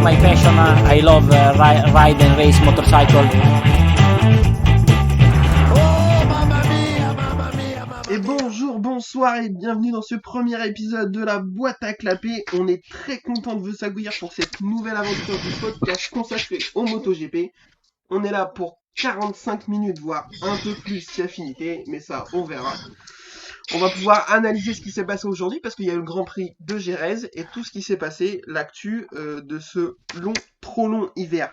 my passion. I love ride and race motorcycle. Et bonjour, bonsoir et bienvenue dans ce premier épisode de la boîte à clapper. On est très content de vous accueillir pour cette nouvelle aventure du podcast consacrée au MotoGP. On est là pour 45 minutes, voire un peu plus si affinité, mais ça on verra. On va pouvoir analyser ce qui s'est passé aujourd'hui parce qu'il y a eu le Grand Prix de Jerez et tout ce qui s'est passé, l'actu de ce trop long hiver.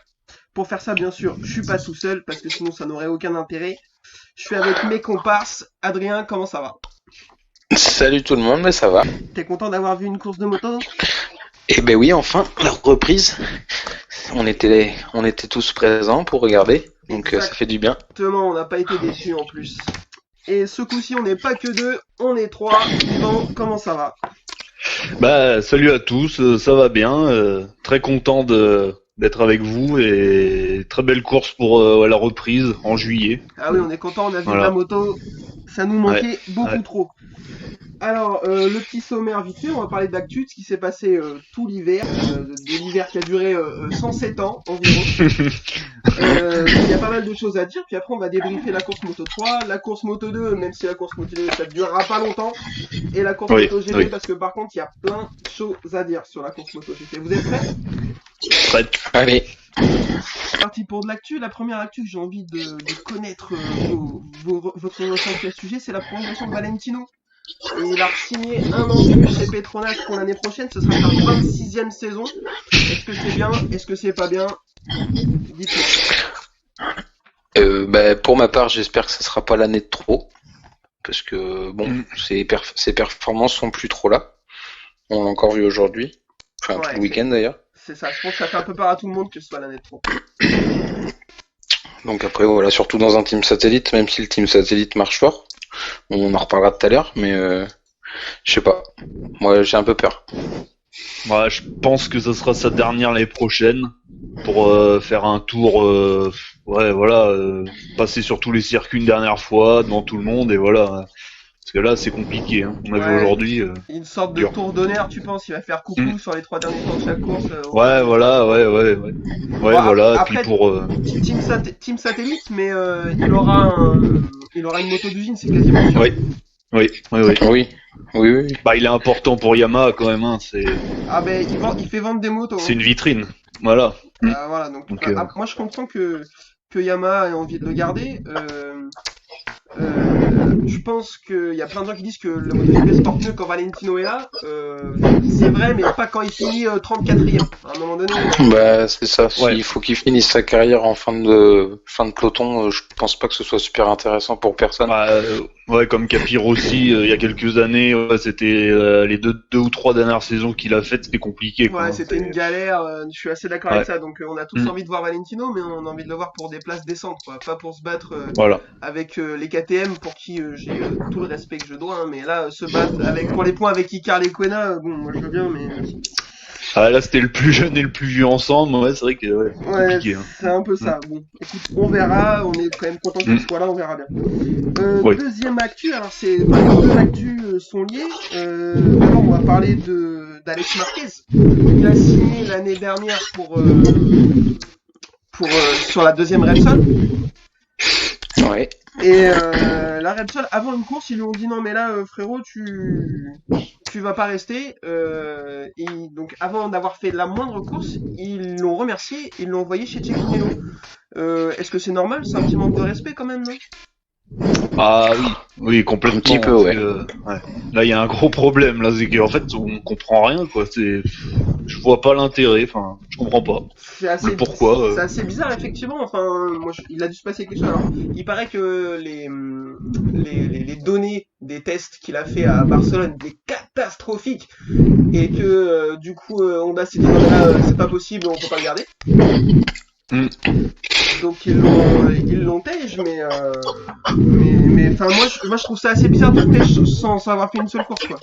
Pour faire ça, bien sûr, je suis pas tout seul parce que sinon ça n'aurait aucun intérêt. Je suis avec mes comparses. Adrien, comment ça va ? Salut tout le monde, mais ça va. T'es content d'avoir vu une course de moto ? Eh ben oui, enfin, la reprise. On était tous présents pour regarder, donc ça fait du bien. Exactement, on n'a pas été déçus en plus. Et ce coup-ci, on n'est pas que deux, on est trois. Yvan, comment ça va ? Bah, salut à tous, ça va bien, très content d'être avec vous et très belle course pour la reprise en juillet. Ah oui, on est content, on a vu la moto, ça nous manquait beaucoup trop. Alors, le petit sommaire vite fait, on va parler d'actu, de ce qui s'est passé tout l'hiver, de l'hiver qui a duré 107 ans environ. Il y a pas mal de choses à dire, puis après on va débriefer la course Moto 3, la course Moto 2, même si la course Moto 2 ça ne durera pas longtemp, et la course Moto GP, parce que par contre il y a plein de choses à dire sur la course Moto GP. Vous êtes prêts ? Prête. Allez. C'est parti pour de l'actu. La première actu que j'ai envie de connaître votre ressenti à ce sujet, c'est la prolongation de Valentino. Et il a signé un an de plus chez Petronas pour l'année prochaine, ce sera sa 26e saison. Est-ce que c'est bien ? Est-ce que c'est pas bien ? Dites-moi. Pour ma part, j'espère que ça sera pas l'année de trop. Parce que, bon, ses performances sont plus trop là. On l'a encore vu aujourd'hui. Enfin, tout le week-end d'ailleurs. C'est ça, je pense que ça fait un peu peur à tout le monde que ce soit l'année de trop. Donc après, voilà, surtout dans un team satellite, même si le team satellite marche fort. On en reparlera tout à l'heure, mais je sais pas. Moi, j'ai un peu peur. Ouais, je pense que ça sera sa dernière l'année prochaine pour faire un tour, passer sur tous les circuits une dernière fois devant tout le monde et voilà. Parce que là, c'est compliqué. Hein. On a vu aujourd'hui. Une sorte de tour d'honneur, tu penses, il va faire coucou sur les 3 derniers tours de chaque course. Ouais, voilà. Après, puis pour team satellite, mais il aura une moto d'usine, c'est quasiment sûr. Oui. Bah, il est important pour Yamaha quand même. Hein. C'est. Ah ben, il fait vendre des motos. C'est une vitrine. Voilà. Voilà. Donc moi, je comprends que Yamaha ait envie de le garder. Je pense qu'il y a plein de gens qui disent que le MotoGP se porte mieux quand Valentino est là. C'est vrai, mais pas quand il finit 34e. À un moment donné. Bah, c'est ça. Ouais. Il faut qu'il finisse sa carrière en fin de peloton. Je pense pas que ce soit super intéressant pour personne. Bah, comme Capirossi il y a quelques années, c'était les deux ou trois dernières saisons qu'il a faites, c'était compliqué. Quoi. Ouais, c'était une galère. Je suis assez d'accord avec ça. Donc on a tous envie de voir Valentino, mais on a envie de le voir pour des places décentes, quoi. Pas pour se battre avec les KTM pour qui j'ai tout le respect que je dois. Hein, mais là, se battre pour les points avec Icar Lecuona, bon, moi je veux bien, mais. Là, c'était le plus jeune et le plus vieux ensemble. Ouais, c'est vrai que c'est compliqué. Hein. C'est un peu ça. Bon, écoute, on verra. On est quand même content qu'il soit là. On verra bien. Deuxième actu. Alors, les deux actus sont liés. D'abord, on va parler d'Alex Marquez. Il a signé l'année dernière sur la deuxième Repsol. Ouais. Et la Repsol, avant une course, ils lui ont dit non mais là frérot tu vas pas rester. Et donc avant d'avoir fait la moindre course, ils l'ont remercié, ils l'ont envoyé chez Cecchinello. Est-ce que c'est normal ? C'est un petit manque de respect quand même, non ? Ah oui, complètement. Un petit peu, ouais. Là, il y a un gros problème. Là, c'est qu'en fait, on comprend rien, quoi. Je vois pas l'intérêt. Enfin, je comprends pas. Mais pourquoi C'est assez bizarre, effectivement. Enfin, il a dû se passer quelque chose. Alors, il paraît que les données des tests qu'il a fait à Barcelone étaient catastrophiques et que du coup, Honda s'est dit non, là, c'est pas possible, on peut pas le garder. Donc ils l'ont tège, mais enfin moi je trouve ça assez bizarre de tège sans avoir fait une seule course, quoi.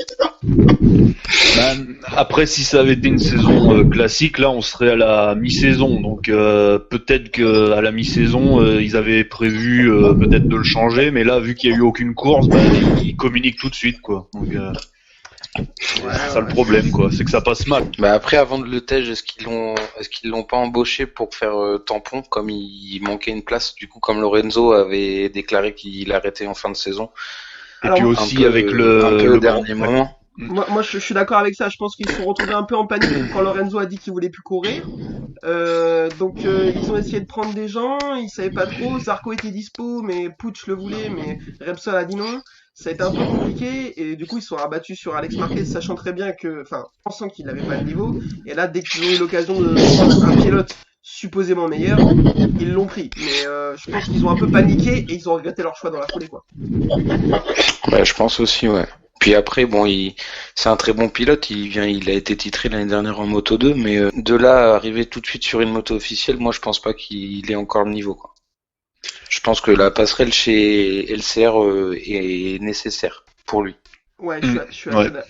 Après, si ça avait été une saison classique, là on serait à la mi-saison, donc peut-être que à la mi-saison ils avaient prévu peut-être de le changer, mais là vu qu'il y a eu aucune course, ils communiquent tout de suite, quoi. Donc C'est ça le problème, quoi. C'est que ça passe mal. Bah après, avant de le tège, est-ce qu'ils l'ont pas embauché pour faire tampon, comme il manquait une place, du coup, comme Lorenzo avait déclaré qu'il arrêtait en fin de saison. Et Alors, puis Un aussi peu, avec un peu le au dernier moment. Moi je suis d'accord avec ça. Je pense qu'ils se sont retrouvés un peu en panique quand Lorenzo a dit qu'il voulait plus courir. Donc ils ont essayé de prendre des gens, ils savaient pas trop. Zarco était dispo, mais Puig le voulait, mais Repsol a dit non. Ça a été un peu compliqué et du coup ils se sont rabattus sur Alex Marquez, sachant très bien que, enfin, pensant qu'il n'avait pas le niveau. Et là, dès qu'ils ont eu l'occasion de prendre un pilote supposément meilleur, ils l'ont pris. Mais je pense qu'ils ont un peu paniqué et ils ont regretté leur choix dans la foulée, quoi. Ouais, je pense aussi, ouais. Puis après, bon, c'est un très bon pilote. Il a été titré l'année dernière en Moto 2, mais de là à arriver tout de suite sur une moto officielle, moi, je pense pas qu'il ait encore le niveau, quoi. Je pense que la passerelle chez LCR est nécessaire pour lui. Ouais, je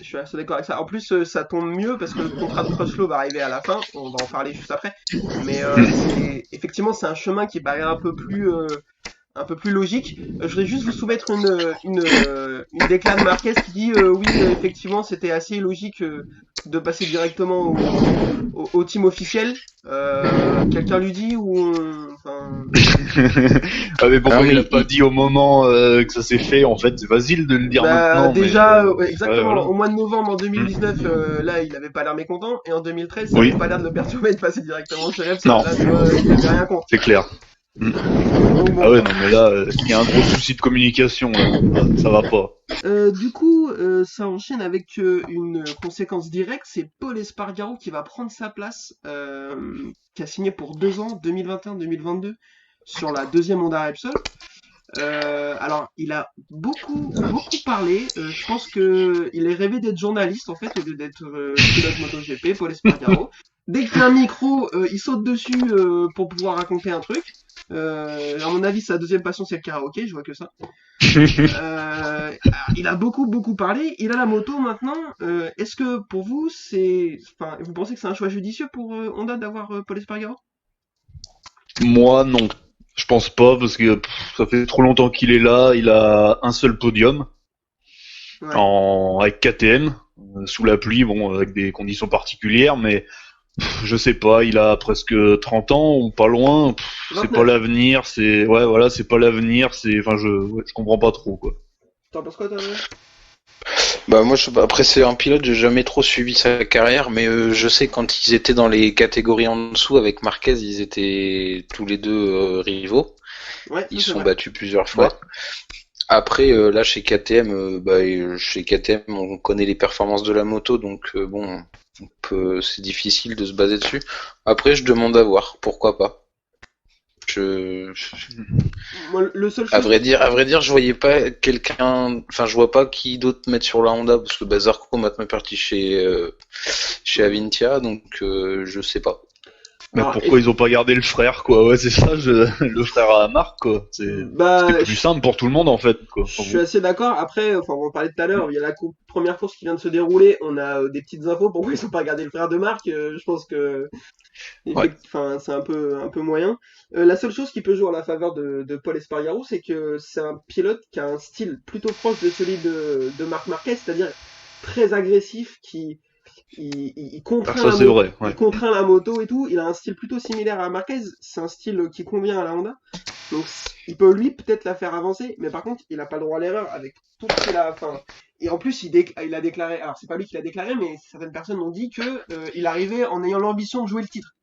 suis assez d'accord avec ça. En plus, ça tombe mieux parce que le contrat de Crutchlow va arriver à la fin. On va en parler juste après. Mais effectivement, c'est un chemin qui paraît un peu plus logique. Je voudrais juste vous soumettre une déclat de Marquez qui dit oui, effectivement, c'était assez logique de passer directement au team officiel. Quelqu'un lui dit ou enfin... Ah mais pourquoi Ah oui, il l'a pas dit au moment que ça s'est fait? En fait, c'est facile de le dire maintenant. Déjà, mais... ouais, exactement, ouais, voilà. au mois de novembre en 2019, là, il avait pas l'air mécontent, et en 2013, ça Oui. avait pas l'air de le perturber de passer directement chez Repsol. Non. Là, tu vois, il avait rien contre. C'est clair. Donc, bon. Ah ouais, non mais là, il y a un gros souci de communication, là. Ça va pas. Du coup, ça enchaîne avec une conséquence directe, c'est Paul Espargaro qui va prendre sa place, qui a signé pour 2 ans, 2021-2022, sur la deuxième Honda Repsol. Alors, il a beaucoup parlé. Je pense que il est rêvé d'être journaliste en fait, au lieu d'être pilote MotoGP, Paul Espargaro. Dès qu'il y a un micro, il saute dessus pour pouvoir raconter un truc. À mon avis, sa deuxième passion c'est le karaoké, je vois que ça. Il a beaucoup parlé. Il a la moto maintenant. Est-ce que pour vous, vous pensez que c'est un choix judicieux pour Honda d'avoir Paul Espargaro? Moi, non. Je pense pas, parce que ça fait trop longtemps qu'il est là. Il a un seul podium Ouais. avec KTM, sous la pluie, bon, avec des conditions particulières, mais je sais pas, il a presque 30 ans ou pas loin. C'est 29. pas l'avenir, ouais, voilà, c'est pas l'avenir, enfin, je comprends pas trop, quoi. T'en penses quoi, toi? Bah moi, après c'est un pilote, j'ai jamais trop suivi sa carrière, mais je sais quand ils étaient dans les catégories en dessous avec Marquez, ils étaient tous les deux rivaux. Ouais, Ils c'est se sont vrai. battus plusieurs fois. Ouais. Après, là chez KTM, chez KTM, on connaît les performances de la moto, donc bon, c'est difficile de se baser dessus. Après, je demande à voir, pourquoi pas. Moi, le seul À chose... vrai dire, je voyais pas quelqu'un, enfin, je vois pas qui d'autre mettre sur la Honda, parce que Zarco maintenant est parti chez Avintia, donc je sais pas. Mais Alors, pourquoi ils ont pas gardé le frère, quoi? Ouais, c'est ça, le frère à Marc, quoi. C'était plus simple pour tout le monde, en fait, quoi. Je suis assez d'accord. Après, enfin, on en parlait tout à l'heure, il y a la première course qui vient de se dérouler. On a des petites infos. Pourquoi ils ont pas gardé le frère de Marc? Je pense que, Ouais. enfin, c'est un peu moyen. La seule chose qui peut jouer en la faveur de Paul Espargaro, c'est que c'est un pilote qui a un style plutôt proche de celui de Marc Marquez, c'est-à-dire très agressif, il contraint Ah, ça, c'est vrai, ouais. il contraint la moto et tout. Il a un style plutôt similaire à Marquez. C'est un style qui convient à la Honda. Donc, il peut lui peut-être la faire avancer, mais par contre, il a pas le droit à l'erreur avec tout ce qu'il a. Enfin, et en plus, il a déclaré. Alors, c'est pas lui qui l'a déclaré, mais certaines personnes ont dit que il arrivait en ayant l'ambition de jouer le titre.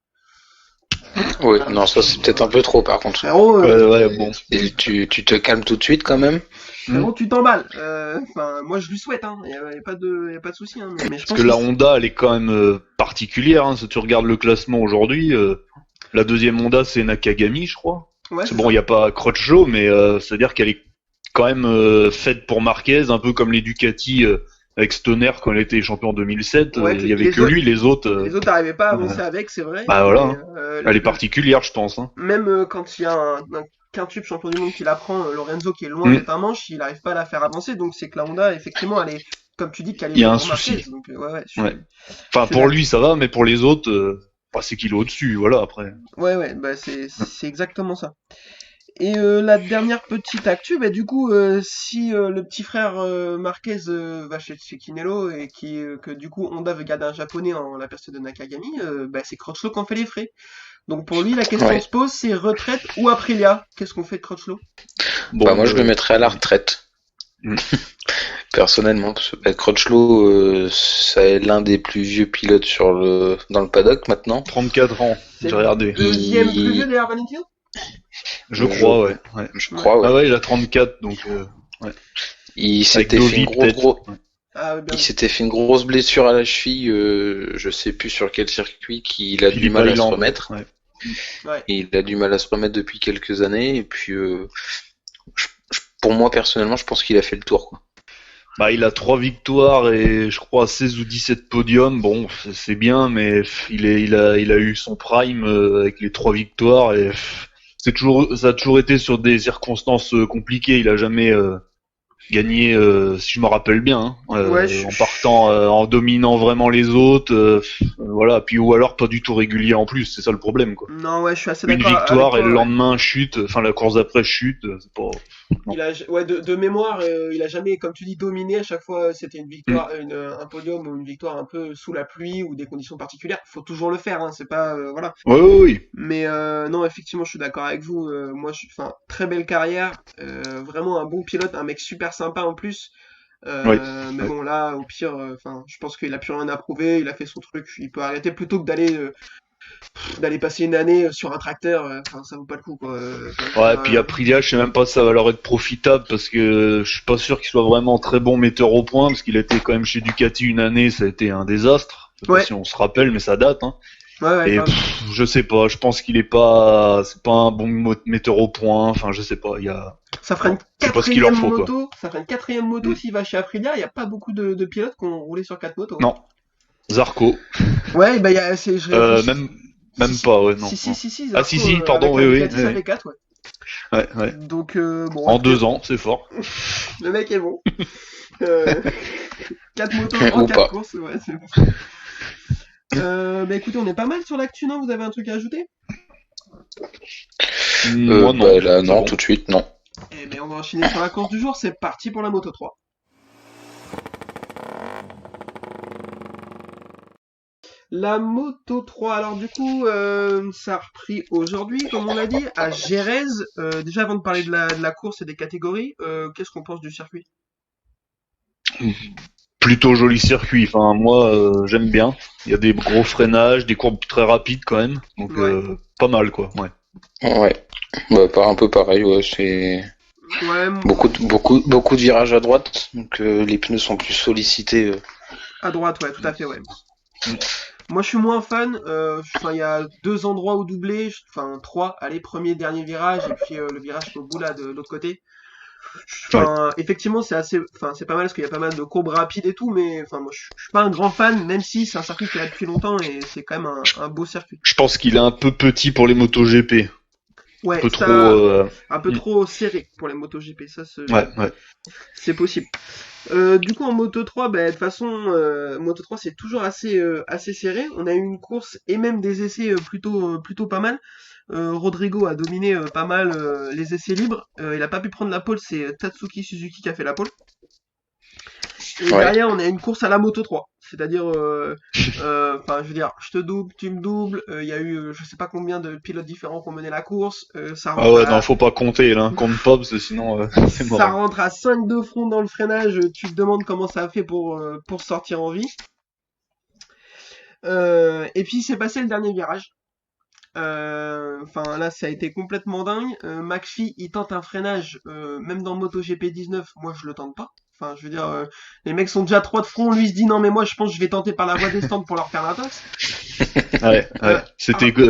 Oui, non, ça c'est peut-être un peu trop par contre. Frérot, Ouais, bon. Et tu te calmes tout de suite quand même. frérot, tu t'emballes. Enfin, moi, je lui souhaite. Hein. Y a pas de souci. Hein. Mais je Parce pense que la Honda, elle est quand même particulière, hein. Si tu regardes le classement aujourd'hui, la deuxième Honda, c'est Nakagami, je crois. Ouais, C'est bon, il n'y a pas Crutchlow, mais c'est-à-dire qu'elle est quand même faite pour Marquez, un peu comme les Ducati avec Stoner quand elle était champion en 2007. Ouais, Il y avait que lui, les autres. Les autres n'arrivaient pas à avancer avec, c'est vrai. Bah voilà. Mais, Elle est particulière, je pense. Hein. même quand il y a un quintuple champion du monde qui la prend, Lorenzo qui est loin d'être un manche, il n'arrive pas à la faire avancer. Donc c'est que la Honda, effectivement, elle est, comme tu dis, Il y a un pour Marquez, souci. donc, Ouais. Enfin, pour lui, ça va, mais pour les autres, c'est qu'il est au-dessus, voilà, après. Ouais, bah c'est exactement ça. Et la dernière petite actu, bah, du coup, si le petit frère Marquez va chez Kinelo et que du coup Honda veut garder un japonais en la personne de Nakagami, bah, c'est Crutchlow qui en fait les frais. Donc pour lui, la question Ouais. se pose, c'est retraite ou Aprilia. Qu'est-ce qu'on fait de Crutchlow? Bon, Bah moi je le mettrais à la retraite. Mm. Personnellement, parce que Crutchlow, c'est l'un des plus vieux pilotes dans le paddock maintenant. 34 ans, C'est j'ai regardé. deuxième plus vieux derrière Valentino? Je crois, ouais. Je crois, ouais. Ah ouais, il a 34, donc ouais. Il Avec s'était fait une Dovi, peut-être. Ouais. Ah, bien. Il s'était fait une grosse blessure à la cheville, je sais plus sur quel circuit, qu'il a du Philippe mal à se Island, remettre. ouais. Ouais. Et il a du mal à se remettre depuis quelques années. Et puis, pour moi personnellement, je pense qu'il a fait le tour, quoi. Bah, il a 3 victoires et je crois 16 ou 17 podiums. Bon, c'est bien, mais il a eu son prime avec les 3 victoires et ça a toujours été sur des circonstances compliquées. Il a jamais gagné, si je me rappelle bien, hein, Ouais, en partant, en dominant vraiment les autres. Voilà, puis ou alors pas du tout régulier en plus. C'est ça le problème, quoi. Non, ouais, je suis assez Une d'accord avec victoire toi, et le ouais. lendemain chute. Enfin, la course d'après chute. C'est pas. Il a, ouais, de mémoire, il a jamais, comme tu dis, dominé. À chaque fois, c'était une victoire, un podium ou une victoire un peu sous la pluie ou des conditions particulières. Faut toujours le faire, hein, c'est pas, voilà. Oui, oui, oui. Mais non, effectivement, je suis d'accord avec vous. Moi, enfin, très belle carrière, vraiment un bon pilote, un mec super sympa en plus. Oui. Mais Ouais. bon, là, au pire, enfin, je pense qu'il a plus rien à prouver. Il a fait son truc, il peut arrêter plutôt que d'aller passer une année sur un tracteur. Enfin, ça vaut pas le coup, quoi. Enfin, je veux Ouais, dire, puis Aprilia, je sais même pas si ça va leur être profitable parce que je suis pas sûr qu'il soit vraiment très bon metteur au point parce qu'il a été quand même chez Ducati une année, ça a été un désastre. Je sais Ouais. pas si on se rappelle, mais ça date. Hein. Ouais, Et grave. je sais pas, je pense qu'il est pas, c'est pas un bon metteur au point. Enfin, je sais pas, il y a, Ça fera une c'est pas ce qu'il leur quatrième faut quoi. moto. Ça fera une quatrième moto Mm. s'il va chez Aprilia. Il n'y a pas beaucoup de pilotes qui ont roulé sur 4 motos. Non, Zarco, Ouais, bah, je réfléchis. même Si, pas, ouais, non. si, non. si, Ah Zarco, si, pardon, avec oui, la oui, Ducati, ça oui. fait 4, ouais. Ouais, ouais. Donc, bon, En écoutez, 2 ans, c'est fort. le mec est bon. Euh, 4 motos en Ou 4 pas. courses, ouais, c'est bon. Bah écoutez, on est pas mal sur l'actu, non? Vous avez un truc à ajouter? Moi non. Bah là, c'est non, bon. tout de suite, non. Eh ben, on va enchaîner sur la course du jour. C'est parti pour la Moto 3. La Moto 3, alors du coup, ça a repris aujourd'hui, comme on l'a dit, à Jerez. Déjà, avant de parler de la course et des catégories, qu'est-ce qu'on pense du circuit? Plutôt joli circuit. Enfin, moi, j'aime bien. Il y a des gros freinages, des courbes très rapides quand même. Donc, Ouais. pas mal, quoi. Ouais. Ouais. Bah, un peu pareil, ouais, c'est Ouais, beaucoup de virages à droite, donc les pneus sont plus sollicités. à droite, ouais, tout à fait, ouais. Mm. Moi, je suis moins fan. Enfin, il y a 2 endroits où doubler. Enfin, 3. Allez, premier, dernier virage, et puis le virage au bout là de l'autre côté. Enfin, effectivement, enfin, c'est pas mal parce qu'il y a pas mal de courbes rapides et tout, mais enfin, moi, je suis pas un grand fan, même si c'est un circuit qui est là depuis longtemps et c'est quand même un beau circuit. Je pense qu'il est un peu petit pour les motos GP. Un Ouais, peu ça, trop. un peu Mm. trop serré pour les MotoGP, ça, Ouais, ouais. c'est possible. Du coup, en Moto 3, bah, de toute façon, Moto 3, c'est toujours assez serré. On a eu une course et même des essais plutôt pas mal. Rodrigo a dominé pas mal les essais libres. Il a pas pu prendre la pole, c'est Tatsuki Suzuki qui a fait la pole. Et Ouais. derrière, on a une course à la Moto 3. C'est-à-dire, enfin, je veux dire, je te double, tu me doubles. Il y a eu, je sais pas combien de pilotes différents qui ont mené la course. Ça Ah rentre ouais, à, non, faut pas compter, là. Compte pas, parce que sinon, c'est mort. ça rentre à 5 de front dans le freinage. Tu te demandes comment ça a fait pour sortir en vie. Et puis, c'est passé le dernier virage. Enfin, là, ça a été complètement dingue. McPhee, il tente un freinage, même dans MotoGP 19. Moi, je le tente pas. Enfin, je veux dire, les mecs sont déjà 3 de front. Lui, il se dit non, mais moi, je pense que je vais tenter par la voie des stands pour leur faire la taxe. Ouais, Euh,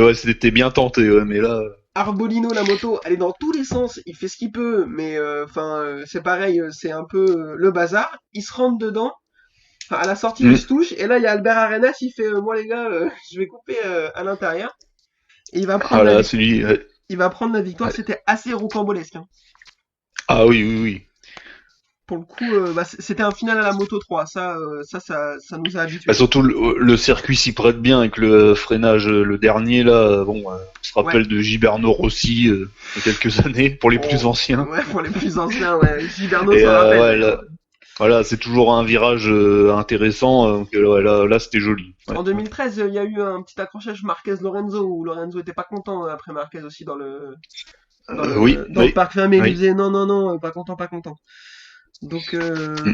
ouais. C'était bien tenté, ouais, mais là. Arbolino, la moto, elle est dans tous les sens. Il fait ce qu'il peut, mais enfin, c'est pareil. C'est un peu le bazar. Il se rentre dedans. Enfin, à la sortie, il se touche. Et là, il y a Albert Arenas. Il fait moi, les gars, je vais couper à l'intérieur. Et il va prendre Ah là, celui. il va prendre la victoire. Ouais. C'était assez rocambolesque, hein. Ah oui, oui, oui. pour le coup, c'était un final à la Moto 3. Ça nous a habitués. Bah, surtout le circuit s'y prête bien avec le freinage, le dernier là. Bon, on se rappelle de Giberno Rossi il y a quelques années pour les plus anciens. Ouais, pour les plus anciens, ouais. Giberno Et s'en rappelle. ouais, là, voilà, c'est toujours un virage intéressant. Donc ouais, là, c'était joli. Ouais. En 2013, il y a eu un petit accrochage Marquez-Lorenzo où Lorenzo était pas content après Marquez aussi dans le Oui. parc fermé. Oui. Il disait non, pas content, pas content. Donc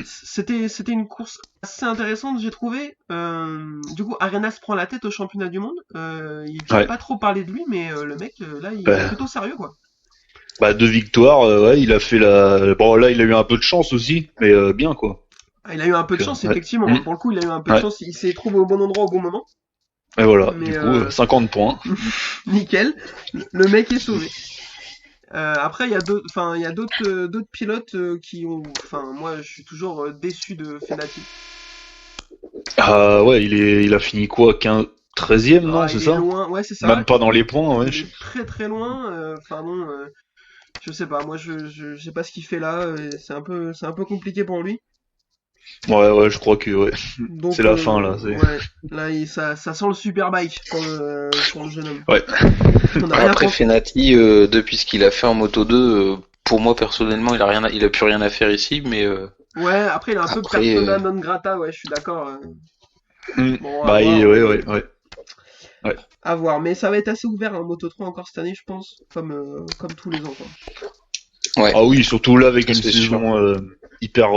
c'était une course assez intéressante, j'ai trouvé. Du coup, Arenas prend la tête au championnat du monde. Il n'a pas trop parlé de lui, mais le mec là, il est plutôt sérieux quoi. Bah 2 victoires, ouais, il a fait la. Bon là, il a eu un peu de chance aussi, mais bien quoi. Ah, il a eu un peu de chance, effectivement. Pour le coup, il a eu un peu de chance. Il s'est trouvé au bon endroit au bon moment. Et voilà. Mais, du coup, 50 points. Nickel. Le mec est sauvé. Après, il y a d'autres pilotes qui ont. Enfin, moi, je suis toujours déçu de Fenati. Ah ouais, il a fini quoi, 13e, non, c'est ça? Loin. Ouais, c'est ça. Même pas dans les points, ouais. Il est très très loin. Enfin bon, je sais pas. Moi, je sais pas ce qu'il fait là. C'est un peu compliqué pour lui. Ouais, je crois que ouais. Donc, c'est la fin là. Ouais. Là, ça sent le superbike pour le jeune homme. Ouais. Après Fenati, depuis ce qu'il a fait en Moto 2, pour moi personnellement, il a plus rien à faire ici, mais. Ouais, après il a un peu persona non grata, ouais, je suis d'accord. Bon, bah ouais. À voir, mais ça va être assez ouvert en Moto 3 encore cette année, je pense, comme tous les ans, quoi. Ouais. Ah oui, surtout là avec une saison hyper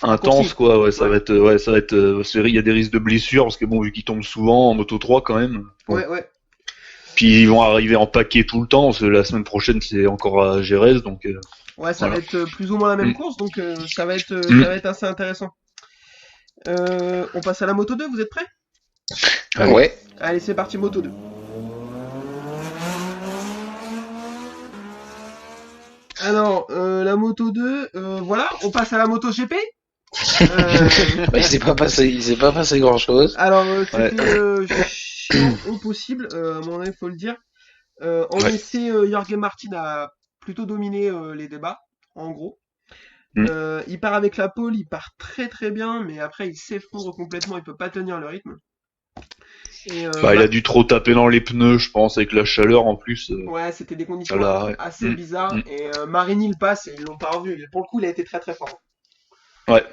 intense, quoi. Ouais, ça va être, il y a des risques de blessures parce que bon, vu qu'ils tombent souvent en Moto 3 quand même. Bon. Ouais. Puis ils vont arriver en paquet tout le temps, parce que la semaine prochaine c'est encore à Jerez, donc. Ouais, ça va être plus ou moins la même course, donc ça va être assez intéressant. On passe à la Moto 2, vous êtes prêts? Ouais. Allez, c'est parti, Moto 2. Alors, la Moto 2, voilà, on passe à la Moto GP. Il s'est pas passé grand chose. Alors, c'était chiant au possible, à mon avis, faut le dire. En essai, Jorge Martin a plutôt dominé les débats, en gros. Il part avec la pole, il part très très bien, mais après il s'effondre complètement, il peut pas tenir le rythme. Et, il a dû trop taper dans les pneus, je pense, avec la chaleur en plus. Ouais, c'était des conditions assez bizarres. Et Marini il passe et ils l'ont pas revu. Pour le coup, il a été très très fort. Ouais.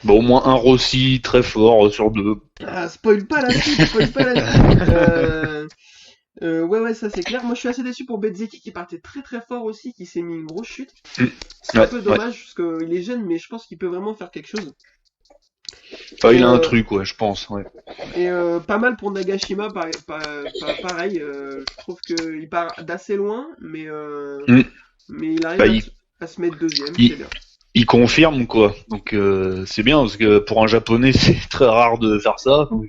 Bon, au moins un Rossi très fort sur 2. Ah, spoil pas la suite. Ouais, ça c'est clair. Moi je suis assez déçu pour Bezzecchi qui partait très très fort aussi, qui s'est mis une grosse chute. C'est un peu dommage parce qu'il est jeune, mais je pense qu'il peut vraiment faire quelque chose. Il a un truc, ouais, je pense. Ouais. Et pas mal pour Nagashima, pareil. Je trouve qu'il part d'assez loin, mais il arrive à se mettre deuxième. C'est bien. Il confirme quoi, donc c'est bien parce que pour un japonais c'est très rare de faire ça, donc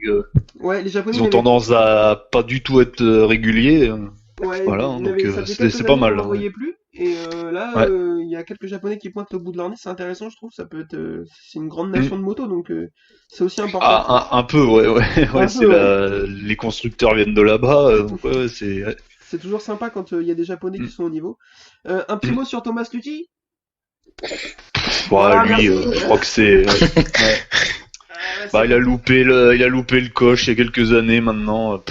ouais, les japonais ils ont tendance à pas du tout être réguliers. Ouais, voilà, donc c'est pas mal. On ne voyait plus, et là il y a quelques japonais qui pointent au bout de leur nez, c'est intéressant je trouve, ça peut être, c'est une grande nation de moto donc c'est aussi important. Ah, un peu, ouais, les constructeurs viennent de là-bas, donc ouais, c'est. C'est toujours sympa quand il y a des japonais qui sont au niveau. Un petit mot sur Thomas Luthi. Lui, je crois que c'est. Il a loupé le coche il y a quelques années maintenant.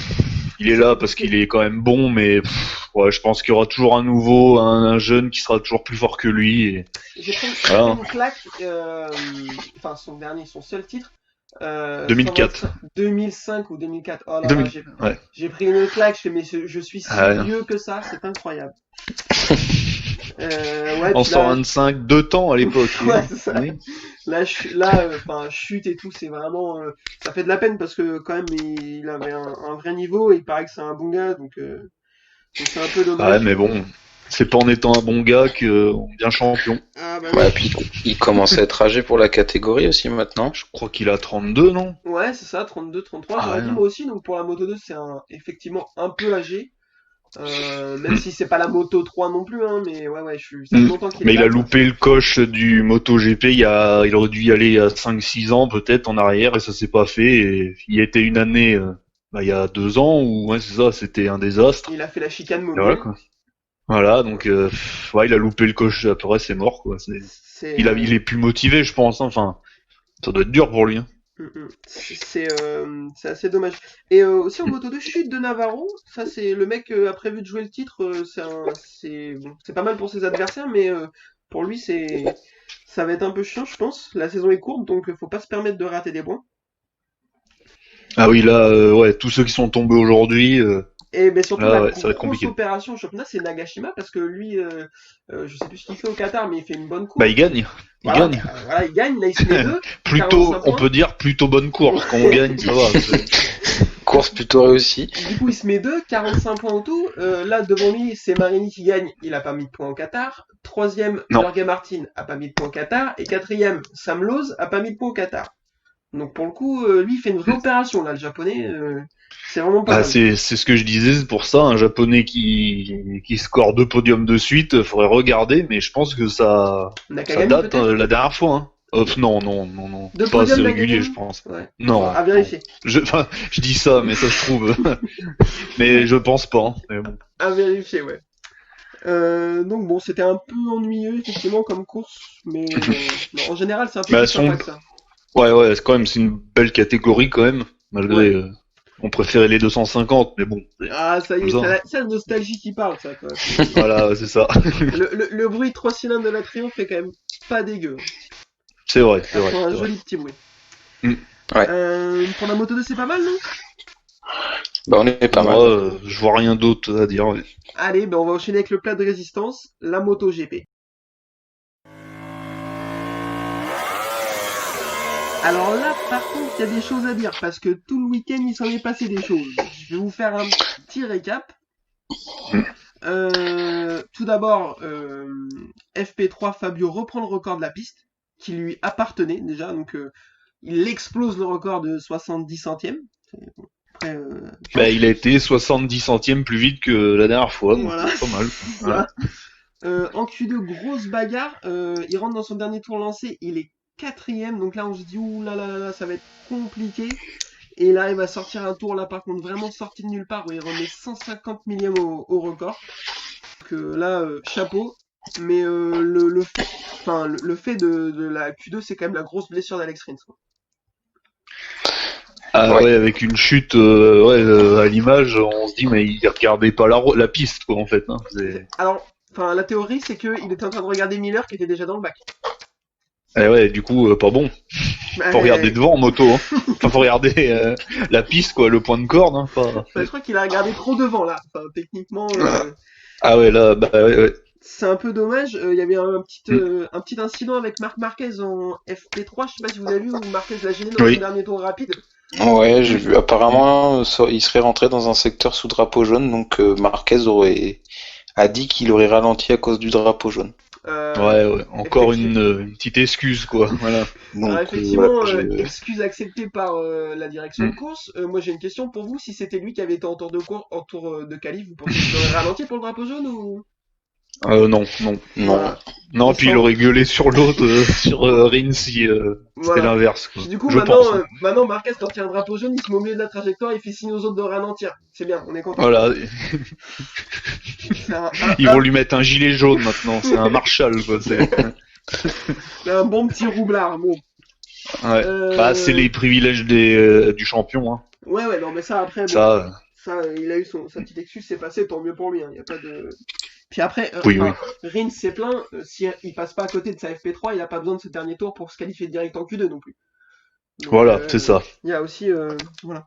Il est là parce qu'il est quand même bon, mais je pense qu'il y aura toujours un nouveau, un jeune qui sera toujours plus fort que lui. Et... J'ai pris une claque, enfin son seul titre. 2004. 2005 ou 2004. Oh là là, j'ai pris une claque, mais je suis si vieux que ça, c'est incroyable. En 125, 2 temps à l'époque. Ouais, c'est ça. Oui. Là, chute et tout, c'est vraiment, ça fait de la peine parce que quand même il avait un vrai niveau et il paraît que c'est un bon gars, donc c'est un peu dommage. Ouais, mais bon, c'est pas en étant un bon gars qu'on devient champion. Ah, bah ouais, puis il commence à être âgé pour la catégorie aussi maintenant. Je crois qu'il a 32, non? Ouais, c'est ça, 32, 33. J'aurais dit moi aussi, donc pour la Moto 2, c'est effectivement un peu âgé. Même si c'est pas la Moto 3 non plus, hein, mais ouais, ça fait longtemps qu'il est là. Mais il a loupé le coche du MotoGP, il aurait dû y aller il y a 5-6 ans peut-être en arrière et ça s'est pas fait. Et il y a été une année, il y a 2 ans, où c'est ça, c'était un désastre. Il a fait la chicane mobile. Voilà, quoi. Voilà, donc ouais, il a loupé le coche, après c'est mort quoi. C'est, Il est plus motivé, je pense. Hein. Enfin, ça doit être dur pour lui. Hein. c'est assez dommage. Et aussi en moto de chute de Navarro, ça c'est le mec a prévu de jouer le titre, c'est pas mal pour ses adversaires, mais pour lui ça va être un peu chiant, je pense. La saison est courte, donc faut pas se permettre de rater des points. Ah oui, là, ouais, tous ceux qui sont tombés aujourd'hui, Et ben surtout là, la ouais, ça va être grosse compliqué. opération au championnat, c'est Nagashima parce que lui, je sais plus ce qu'il fait au Qatar, mais il fait une bonne Bah, course. il gagne. Il Voilà, gagne. voilà, il gagne, là il se met deux, Plutôt, 45 on points. peut dire plutôt bonne course. Quand on gagne, ça va. Course plutôt réussie. Du coup, il se met deux, 45 points en tout. Là, devant lui, c'est Marini qui gagne. Il a pas mis de points au Qatar. Troisième, Non. Jorge Martin a pas mis de points au Qatar. Et quatrième, Sam Lowe a pas mis de points au Qatar. Donc pour le coup, lui, il fait une vraie opération là, le japonais. C'est vraiment pas Bah, mal. c'est ce que je disais, c'est pour ça, un japonais qui score 2 podiums de suite, faudrait regarder, mais je pense que ça Nakagami date peut-être. la dernière fois. Hein. Non, Deux pas podiums assez régulier, Nakagami. je pense. Ouais. Non, À vérifier. enfin, je dis ça, mais ça se trouve. Mais je pense pas. Hein. Mais bon. À vérifier, ouais. Donc bon, c'était un peu ennuyeux effectivement comme course, mais non, en général c'est un peu Mais plus elles sont- sympa que ça. Ouais, c'est quand même, c'est une belle catégorie quand même, malgré. Ouais. On préférait les 250, mais bon, Ah ça y est, comme ça. c'est la nostalgie qui parle ça quoi. Voilà, c'est ça. Le bruit de 3 cylindres de la Triomphe est quand même pas dégueu. C'est vrai, Ça fait un c'est vrai. joli petit bruit. Mm. Ouais. Pour la moto 2 c'est pas mal non? Bah, on est pas Moi, mal. je vois rien d'autre à dire. Ouais. Allez, ben on va enchaîner avec le plat de résistance, la moto GP. Alors là, par contre, il y a des choses à dire, parce que tout le week-end, il s'en est passé des choses. Je vais vous faire un petit récap. Tout d'abord, FP3 Fabio reprend le record de la piste, qui lui appartenait déjà, donc il explose le record de 70 centièmes. Après, Bah, il a été 70 centièmes plus vite que la dernière fois, donc Voilà. c'est pas mal. Voilà. En Q2, grosse bagarre. Il rentre dans son dernier tour lancé. Il est quatrième. Donc là, on se dit, ouh là là là là, ça va être compliqué. Et là, il va sortir un tour, là, par contre, vraiment sorti de nulle part, où il remet 150 millième au record. Donc là, chapeau. Mais le fait de la Q2, c'est quand même la grosse blessure d'Alex Rins. Quoi. Ah Ouais. ouais, avec une chute à l'image, on se dit mais il regardait pas la piste quoi en fait. Hein. Alors, la théorie, c'est qu'il était en train de regarder Miller, qui était déjà dans le bac. Et ouais, du coup pas bon. Faut regarder devant en moto. Hein. Enfin, faut regarder la piste quoi, le point de corde. Hein, pas... Je crois qu'il a regardé trop devant là. Enfin, techniquement, Ah ouais là, bah ouais. c'est un peu dommage. Il y avait un petit incident avec Marc Marquez en FP3. Je sais pas si vous avez vu où Marquez l'a gêné dans Oui. son dernier tour rapide. Ouais, j'ai vu. Apparemment, il serait rentré dans un secteur sous drapeau jaune, donc Marquez a dit qu'il aurait ralenti à cause du drapeau jaune. Ouais. Encore une petite excuse quoi. Voilà. Donc, Alors, effectivement, voilà, excuse acceptée par la direction de course. Moi, j'ai une question pour vous. Si c'était lui qui avait été en tour de course, en tour de qualif, vous pensez qu'il aurait ralenti pour le drapeau jaune ou Non. non. Voilà. Non, puis il aurait gueulé sur l'autre, sur Rins si c'était Voilà. l'inverse. Quoi. Du coup, Je maintenant, pense. maintenant, Marquez, quand il y a un drapeau jaune, il se met au milieu de la trajectoire, il fait signe aux autres de ralentir. C'est bien, on est content. Voilà. C'est Ils vont lui mettre un gilet jaune maintenant. C'est un Marshall quoi. un bon petit roublard. Bon. Ouais. Bah, c'est les privilèges du champion. Hein. Ouais, non, mais ça, après, bon, Ça, il a eu sa petite excuse, c'est passé, tant mieux pour lui. Hein, y a pas de. Puis après, Oui. Rins s'est plaint, si il passe pas à côté de sa FP3, il a pas besoin de ce dernier tour pour se qualifier direct en Q2 non plus. Donc, voilà, c'est ça. Il y a aussi, voilà.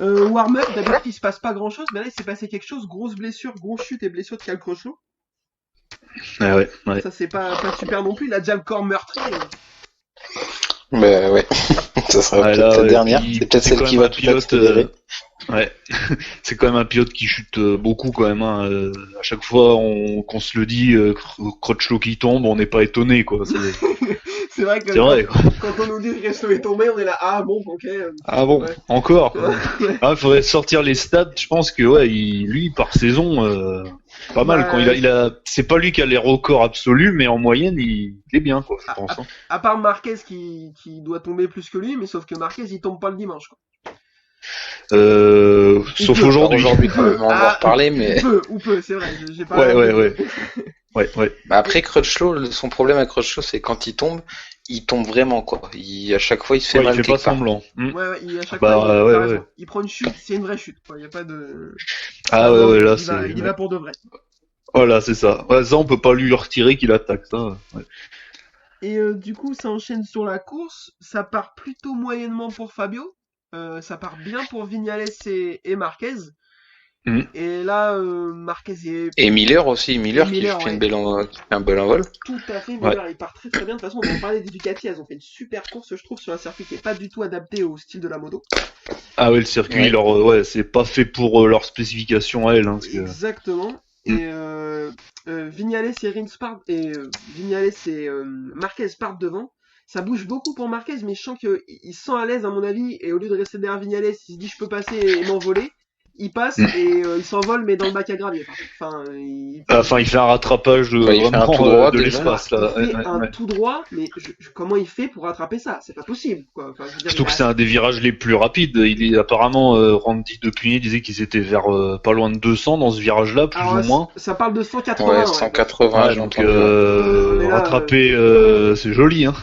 Warm-up, d'habitude il se passe pas grand chose, mais là il s'est passé quelque chose, grosse blessure, grosse chute et blessure de Cal Crutchlow. Ouais. Ça c'est pas super non plus, il a déjà le corps meurtri. Bah ouais, ça sera Ouais, peut-être là, la ouais, dernière. puis C'est peut-être c'est celle quand qui même va un tout pilote, accélérer. Ouais, c'est quand même un pilote qui chute beaucoup quand même. Hein. À chaque fois qu'on se le dit, Crutchlow qui tombe, on n'est pas étonné quoi. C'est vrai que C'est vrai. Quoi. quand on nous dit que Resto est tombé, on est là, ah bon, ok. Ah bon, Ouais. encore. Ouais. Ah, faudrait sortir les stats. Je pense que ouais, lui par saison, pas mal. Bah, Quand c'est pas lui qui a les records absolus, mais en moyenne, il est bien quoi. Je pense. Hein. À part Marquez qui doit tomber plus que lui, mais sauf que Marquez il tombe pas le dimanche. Quoi. Sauf aujourd'hui. Aujourd'hui, quand même, on va en reparler, mais. Ou peu, c'est vrai, j'ai pas... Ouais. Bah après, Crutchlow, son problème avec Crutchlow, c'est quand il tombe vraiment, quoi. À chaque fois, il se fait mal il fait pas quelque part. semblant. Ouais, à chaque Bah, fois, ouais, t'as raison. ouais. Il prend une chute, c'est une vraie chute, quoi. Y a pas de... Ah Vraiment, ouais, là, il y va pour de vrai. Voilà, c'est ça. Ouais, ça, on peut pas lui retirer qu'il attaque, ça. Ouais. Et du coup, ça enchaîne sur la course. Ça part plutôt moyennement pour Fabio. Ça part bien pour Vignales et Marquez. Mhm. Et là, Marquez est Et Miller aussi, Miller qui Miller, fait ouais. qui fait un bel envol. tout à fait. Miller, il part très très bien. De toute façon, on va en parler des Ducati. Elles ont fait une super course, je trouve, sur un circuit qui est pas du tout adapté au style de la moto. Ah ouais, le circuit, c'est pas fait pour leurs spécifications à elle. Hein, parce que... Exactement. Et Vignales et Rins partent et Vignales et Marquez partent devant. Ça bouge beaucoup pour Marquez, mais je sens qu'il se sent à l'aise à mon avis. Et au lieu de rester derrière Vignales, il se dit je peux passer et m'envoler. Il passe et il s'envole, mais dans le bac à gravier. Enfin, il fait un rattrapage il fait un tout droit de déjà. l'espace là. il fait un tout droit, mais comment il fait pour rattraper ça? C'est pas possible, quoi. Enfin, je veux dire, Surtout que c'est un des virages les plus rapides. Il est apparemment Randy Depunier disait qu'ils étaient vers pas loin de 200 dans ce virage-là, plus ou moins. Ça parle de 180. Ouais, 180, Ouais, j'ai donc entendu. rattraper, c'est joli, hein.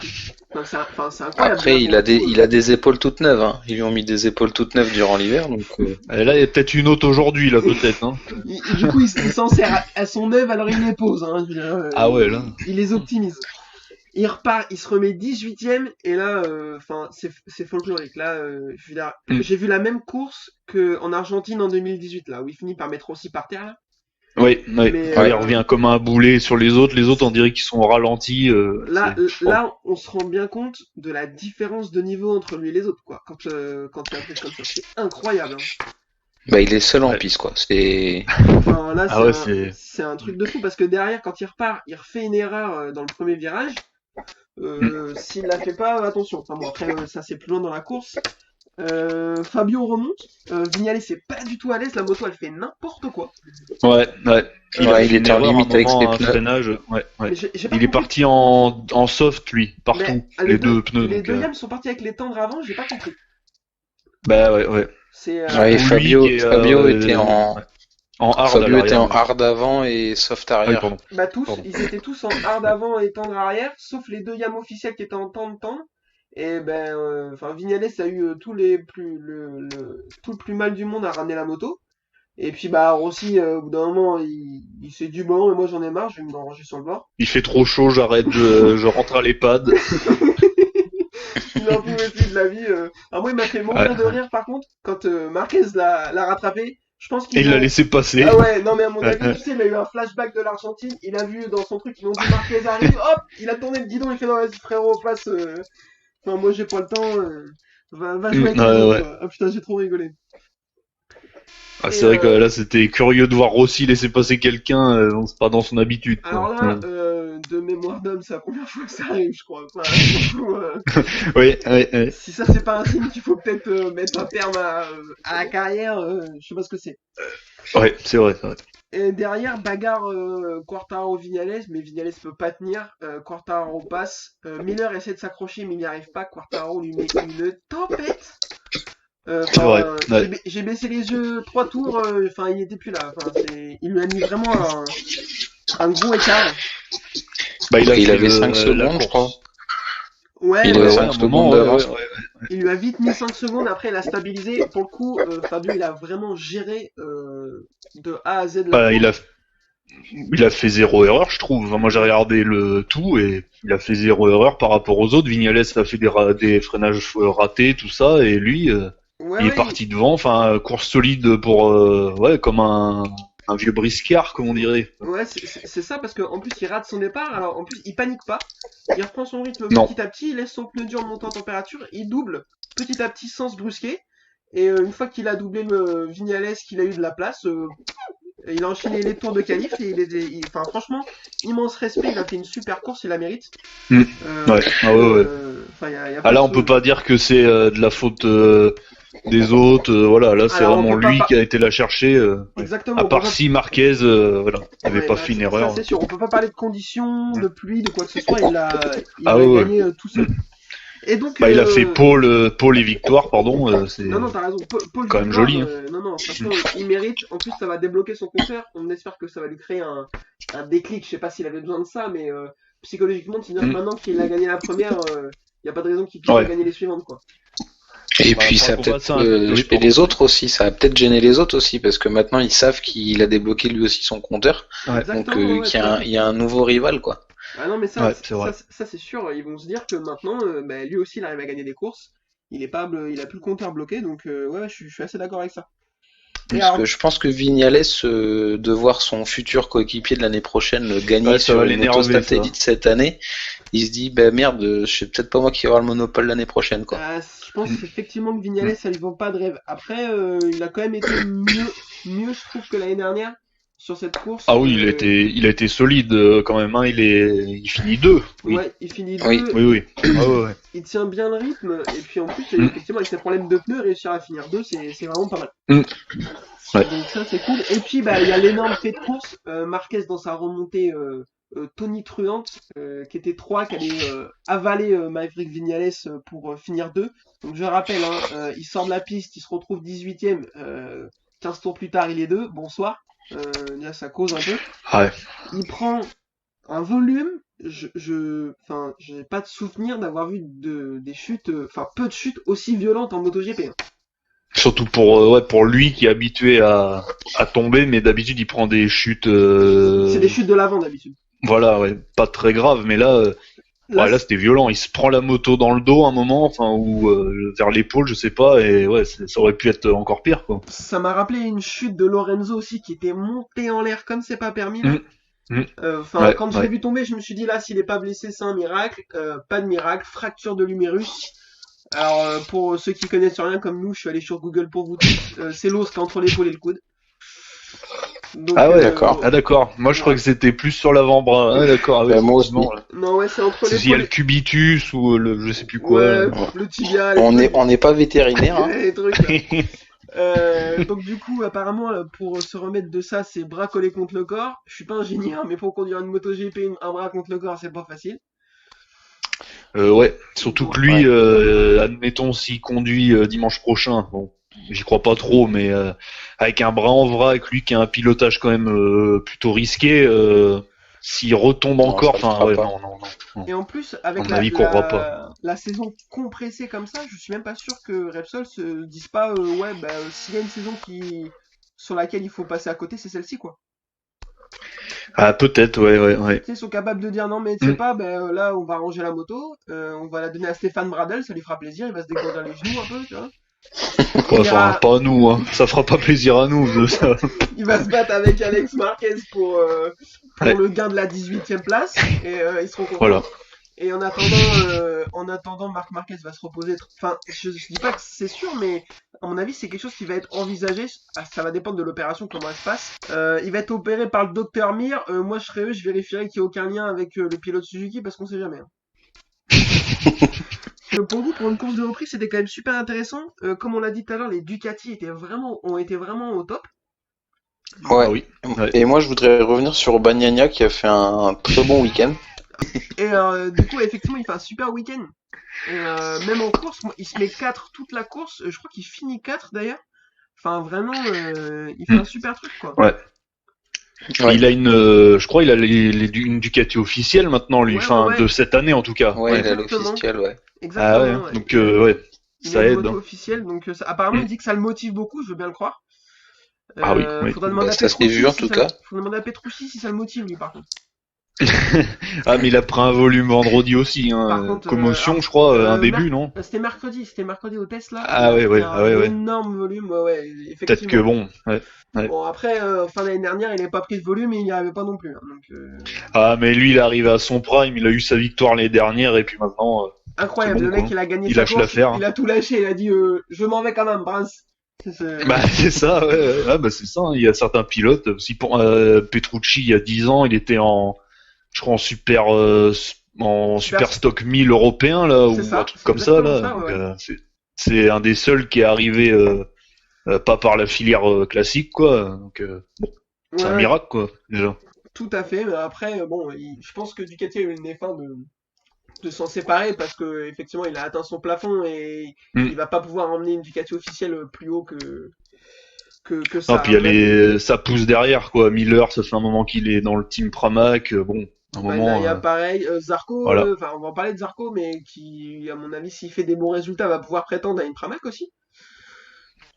C'est incroyable. Après, il a des épaules toutes neuves. Hein. Ils lui ont mis des épaules toutes neuves durant l'hiver, donc. Et là, il y a peut-être une autre aujourd'hui, là, peut-être. Hein. Du coup, il s'en sert à son œuvre, alors il les pose. Hein, je veux dire, ah ouais, là. Il les optimise. Il repart, il se remet 18ème, et là, c'est folklorique. Là, je veux dire, j'ai vu la même course qu'en Argentine en 2018, là, où il finit par mettre aussi par terre, là. Oui. Il revient comme un boulet sur les autres. Les autres, on dirait qu'ils sont ralentis. Là, on se rend bien compte de la différence de niveau entre lui et les autres, quoi. Quand il y a un truc comme ça, c'est incroyable. Hein. Bah, il est seul en piste, quoi. C'est. Enfin, là, c'est un truc de fou parce que derrière, quand il repart, il refait une erreur dans le premier virage. S'il la fait pas, attention. Enfin bon, après, ça c'est plus loin dans la course. Fabio remonte. Vignales c'est pas du tout à l'aise. La moto, elle fait n'importe quoi. Ouais. Il était en limite avec ses pneus. Freinage. Ouais. J'ai pas Il est compris. parti en soft, lui, partout. Mais, les deux pneus. Les donc, deux Yams sont partis avec les tendres avant. J'ai pas compris. Bah ouais. C'est. Fabio était en hard. Fabio était en hard avant et soft arrière. pardon. Bah ils étaient tous en hard avant et tendre arrière, sauf les deux Yams officiels qui étaient en tendre. Et Vignales a eu tout le plus mal du monde à ramener la moto. Et puis Rossi, au bout d'un moment, il s'est dit bon, mais moi j'en ai marre, je vais me ranger sur le bord. Il fait trop chaud, j'arrête, je rentre à l'EHPAD. Il n'en pouvait plus de la vie. Alors moi, il m'a fait mourir de rire par contre quand Marquez l'a rattrapé. Je pense qu'il l'a laissé passer. Ah ouais, non mais à mon avis, tu sais, il a eu un flashback de l'Argentine. Il a vu dans son truc, ils ont dit Marquez arrive, hop, il a tourné le guidon, il fait non, vas-y frérot, passe. Non, moi j'ai pas le temps. Va jouer avec les autres, quoi. Ah putain, j'ai trop rigolé. Ah, c'est vrai que là c'était curieux de voir Rossi laisser passer quelqu'un, c'est pas dans son habitude. Quoi. Alors là, de mémoire d'homme, c'est la première fois que ça arrive, je crois. Enfin, du coup, oui. Si ça c'est pas un signe qu'il faut peut-être mettre un terme à la carrière, je sais pas ce que c'est. Ouais, c'est vrai. Et derrière, bagarre Quartararo-Vignales, mais Vignales peut pas tenir. Quartararo passe. Miller essaie de s'accrocher, mais il n'y arrive pas. Quartararo lui met une tempête. C'est vrai. Ouais. J'ai baissé les yeux 3 tours, il était plus là. Il lui a mis vraiment un gros écart. Il avait 5 secondes, je crois. Ouais, il avait 5 secondes d'avance. Il lui a vite mis 5 secondes, après il a stabilisé. Pour le coup, Fabio, il a vraiment géré de A à Z. Il a fait 0 erreur, je trouve. Enfin, moi, j'ai regardé le tout et il a fait 0 erreur par rapport aux autres. Vignales a fait des freinages ratés, tout ça, et lui, il est parti devant. Enfin, course solide pour, comme un vieux briscard, comme on dirait. Ouais, c'est ça, parce qu'en plus, il rate son départ. Alors, en plus, il panique pas. Il reprend son rythme petit à petit. Il laisse son pneu dur monter en température. Il double petit à petit sans se brusquer. Et une fois qu'il a doublé le Vignales, qu'il a eu de la place, il a enchaîné les tours de qualif. Et franchement, immense respect. Il a fait une super course. Il la mérite. Ouais. Y a là, on peut pas dire que c'est de la faute des autres. Là, c'est vraiment lui qui a été la chercher. Exactement. À part si Marquez, avait pas fait une erreur. Ça, c'est sûr. On peut pas parler de conditions, de pluie, de quoi que ce soit. Il a gagné tout seul. Et donc, Bah, il a fait pôle et victoire, pardon. C'est Non, t'as raison. Paul quand même Victoire, joli. Non, franchement, il mérite. En plus, ça va débloquer son compteur. On espère que ça va lui créer un déclic. Je sais pas s'il avait besoin de ça, mais psychologiquement, de se dire que maintenant qu'il a gagné la première, y a pas de raison qu'il puisse pas gagner les suivantes, quoi. Et Bah, puis pour ça le a combat, peut-être c'est un peu et les autres aussi, ça a peut-être gêné les autres aussi parce que maintenant ils savent qu'il a débloqué lui aussi son compteur, donc Exactement, ouais, il y a un nouveau rival quoi. Ah non, mais ça, Ouais, c'est vrai. ça c'est sûr. Ils vont se dire que maintenant, bah, lui aussi, il arrive à gagner des courses. Il a plus le compteur bloqué, donc ouais, je suis assez d'accord avec ça. Et Parce alors, que je pense que Vignales, de voir son futur coéquipier de l'année prochaine gagner Ouais, ça sur va une moto l'énerver, satellite cette année, il se dit bah merde, c'est peut-être pas moi qui vais avoir le monopole l'année prochaine quoi. je pense effectivement que Vignales, ça lui vend pas de rêve. Après, il a quand même été mieux, je trouve, que l'année dernière sur cette course. Ah oui, il a été solide quand même. Hein. Il finit 2. Oui. Ouais, il finit Oui. 2. Oui. Ah ouais. Il tient bien le rythme, et puis en plus, Mm. effectivement, avec ses problèmes de pneus, réussir à finir 2, c'est vraiment pas mal. Mm. Ouais. Donc ça, c'est cool. Et puis, bah, il y a l'énorme fait de course, Marquez dans sa remontée tonitruante, qui était 3, qui allait avaler Maverick Vignales pour finir 2. Donc je rappelle, hein, il sort de la piste, il se retrouve 18ème, 15 tours plus tard, il est 2, bonsoir. Déjà, ça cause un peu. Ouais. Il prend un volume, enfin, j'ai pas de souvenir d'avoir vu des chutes, enfin, peu de chutes aussi violentes en MotoGP. Hein. Surtout pour lui qui est habitué à tomber, mais d'habitude il prend des chutes. C'est des chutes de l'avant d'habitude. Voilà, ouais, pas très grave, mais là, là c'était violent. Il se prend la moto dans le dos un moment, enfin ou vers l'épaule, je sais pas, et ouais, ça aurait pu être encore pire quoi. Ça m'a rappelé une chute de Lorenzo aussi qui était montée en l'air comme c'est pas permis. Là. Ouais, quand je l'ai vu tomber, je me suis dit là, s'il est pas blessé, c'est un miracle. Pas de miracle, fracture de l'humérus. Alors pour ceux qui connaissent rien comme nous, je suis allé sur Google pour vous tous. C'est l'os qui est entre l'épaule et le coude. Donc, Ah ouais, d'accord. Ah d'accord. Moi je crois que c'était plus sur l'avant-bras. Ah d'accord. Ah, ouais, Bah, moi aussi. effectivement, ouais. Non ouais, c'est entre S'il y a l'épaule. le cubitus ou le je sais plus quoi. Ouais, le tibia. On n'est pas vétérinaire. Hein. Les trucs, donc du coup, apparemment, pour se remettre de ça, c'est bras collés contre le corps. Je suis pas ingénieur, mais pour conduire une moto GP, un bras contre le corps, c'est pas facile. Ouais. Surtout que lui, admettons s'il conduit dimanche prochain. Bon, j'y crois pas trop, mais avec un bras en vrac, lui qui a un pilotage quand même plutôt risqué. S'il retombe Non, encore, ça le enfin fera ouais, pas. non. Et en plus, avec À mon avis, courra pas. la saison compressée comme ça, je suis même pas sûr que Repsol se dise pas, ouais, bah, s'il y a une saison sur laquelle il faut passer à côté, c'est celle-ci, quoi. Ah peut-être, ouais. Tu sais, ils sont capables de dire non, mais tu sais pas, ben là, on va ranger la moto, on va la donner à Stéphane Bradel, ça lui fera plaisir, il va se dégourdir les genoux un peu, tu vois. Ouais, enfin, pas à nous, hein. Ça fera pas plaisir à nous. Ça. Il va se battre avec Alex Marquez pour Ouais. le gain de la 18e place, et ils seront contents. Voilà. Et en attendant, Marc Marquez va se reposer. Enfin, je dis pas que c'est sûr, mais à mon avis, c'est quelque chose qui va être envisagé. Ça va dépendre de l'opération, comment elle se passe. Il va être opéré par le docteur Mir. Moi, je serais eux, je vérifierais qu'il n'y a aucun lien avec le pilote Suzuki parce qu'on sait jamais. Hein. Pour vous, pour une course de reprise, c'était quand même super intéressant. Comme on l'a dit tout à l'heure, les Ducati ont été vraiment au top. Ouais. Ah oui. Ouais. Et moi je voudrais revenir sur Bagnaia qui a fait un très bon week-end. Et du coup, effectivement, il fait un super week-end. Et même en course, il se met 4 toute la course. Je crois qu'il finit 4 d'ailleurs. Enfin, vraiment, il fait un super truc, quoi. Ouais. Ouais. Il a je crois, il a une Ducati officielle maintenant, lui. Ouais, enfin, ouais. de cette année en tout cas. Ouais, il a Exactement. l'officiel, ouais. Exactement. Ah ouais. Ouais. Donc ouais, Il ça a une aide. moto Hein. officielle, donc apparemment, il dit que ça le motive beaucoup. Je veux bien le croire. Ah oui. Faudra demander Bah, à ça s'est Petrucci vu en si tout ça- cas. Faudra demander à Petrucci si ça le motive, lui, par contre. Ah mais il a pris un volume vendredi aussi. Hein. Par contre, Commotion, je crois, un début, non? C'était mercredi au Tesla. Ah ouais, ouais, Il a ah ouais, un ouais. énorme volume, ouais, effectivement. Peut-être que bon. Ouais. Ouais. Bon, après, fin d'année dernière, il n'avait pas pris de volume et il n'y arrivait pas non plus. Hein, donc, Ah mais lui, il est arrivé à son prime. Il a eu sa victoire l'année dernière et puis maintenant. incroyable, c'est bon, le mec, quoi. il a gagné Il sa lâche course, l'affaire. il a tout lâché, il a dit je m'en vais quand même, Prince. Bah c'est ça, ouais. Ah bah c'est ça. Hein. Il y a certains pilotes. Si pour Petrucci, il y a 10 ans, il était je crois en super stock 1000 européen là ou C'est ça, un truc c'est comme ça là. exactement ça, Donc, c'est un des seuls qui est arrivé pas par la filière classique quoi. Donc bon, c'est un Ouais, miracle quoi déjà. tout à fait, mais après, bon, je pense que Ducati a eu le nez fin de s'en séparer parce que effectivement il a atteint son plafond et il va pas pouvoir emmener une Ducati officielle plus haut que ça. Non, puis ça pousse derrière, quoi. Miller, ça fait un moment qu'il est dans le team Pramac. Bon, un moment. Il y a pareil, Zarco, voilà. on va en parler de Zarco, mais qui, à mon avis, s'il fait des bons résultats, va pouvoir prétendre à une Pramac aussi.